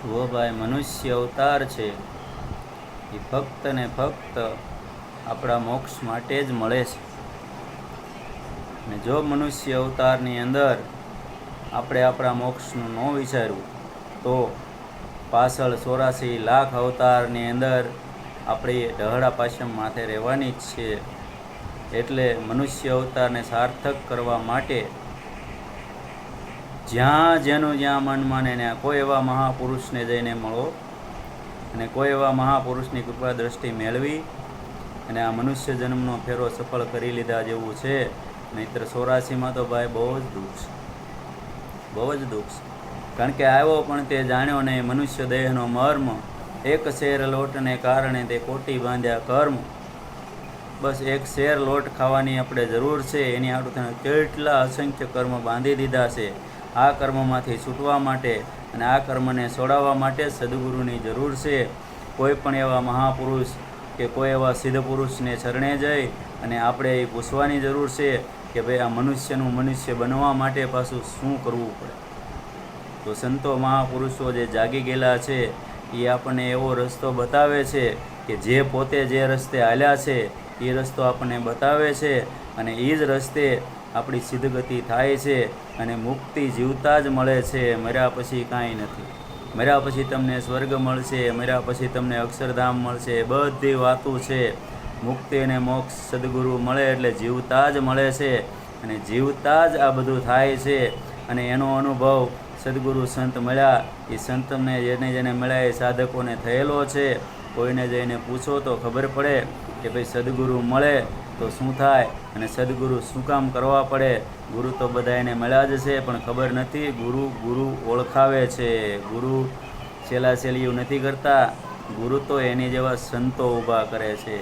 वो भाई मनुष्य अवतार है એ ફક્ત ને ફક્ત આપણા મોક્ષ માટે જ મળે છે. ને જો મનુષ્ય અવતારની અંદર આપણે આપણા મોક્ષનું ન વિચાર્યું તો પાછળ 84 લાખ અવતારની અંદર આપણે ઢહડા પાછમ માથે રહેવાની જ છે. એટલે મનુષ્ય અવતારને સાર્થક કરવા માટે જ્યાં જેનું જ્યાં મન માને ને કોઈ એવા મહાપુરુષને જઈને મળો અને કોઈ એવા મહાપુરુષની કૃપા દ્રષ્ટિ મેળવી અને આ મનુષ્ય જન્મનો ફેરો સફળ કરી લીધા જેવું છે. નહીંતર 84માં તો ભાઈ બહુ જ દુઃખ છે, બહુ જ દુઃખ છે. કારણ કે આવ્યો પણ તે જાણ્યો નહીં મનુષ્ય દેહનો મર્મ, એક શેર લોટને કારણે તે કોટી બાંધ્યા કર્મ. બસ એક શેર લોટ ખાવાની આપણે જરૂર છે, એની હાટું કેટલા અસંખ્ય કર્મ બાંધી દીધા છે. આ કર્મમાંથી છૂટવા માટે અને આ કર્મને છોડાવવા માટે સદગુરુની જરૂર છે. કોઈ પણ એવા મહાપુરુષ કે કોઈ એવા સિદ્ધ પુરુષને ચરણે જઈ અને આપણે એ પૂછવાની જરૂર છે કે ભાઈ આ મનુષ્યનું મનુષ્ય બનવા માટે પાછું શું કરવું પડે. તો સંતો મહાપુરુષો જે જાગી ગયેલા છે એ આપણને એવો રસ્તો બતાવે છે કે જે પોતે જે રસ્તે હાલ્યા છે એ રસ્તો આપણને બતાવે છે અને એ જ રસ્તે આપણી સિદ્ધગતિ થાય છે અને મુક્તિ જીવતા જ મળે છે. મર્યા પછી કાંઈ નથી. મર્યા પછી તમને સ્વર્ગ મળશે, મર્યા પછી તમને અક્ષરધામ મળશે, બધી વાતો છે. મુક્તિ અને મોક્ષ સદગુરુ મળે એટલે જીવતા જ મળે છે અને જીવતા જ આ બધું થાય છે. અને એનો અનુભવ સદગુરુ સંત મળ્યા એ સંતને જેને મળ્યા એ સાધકોને થયેલો છે. કોઈને જઈને પૂછો તો ખબર પડે કે ભાઈ સદગુરુ મળે તો શું થાય અને સદગુરુ શું કામ કરવા પડે. ગુરુ તો બધા એને મળ્યા જ છે પણ ખબર નથી. ગુરુ ઓળખાવે છે. ગુરુ છેલ્લા છેલ્લિયું નથી કરતા. ગુરુ તો એની જેવા સંતો ઊભા કરે છે.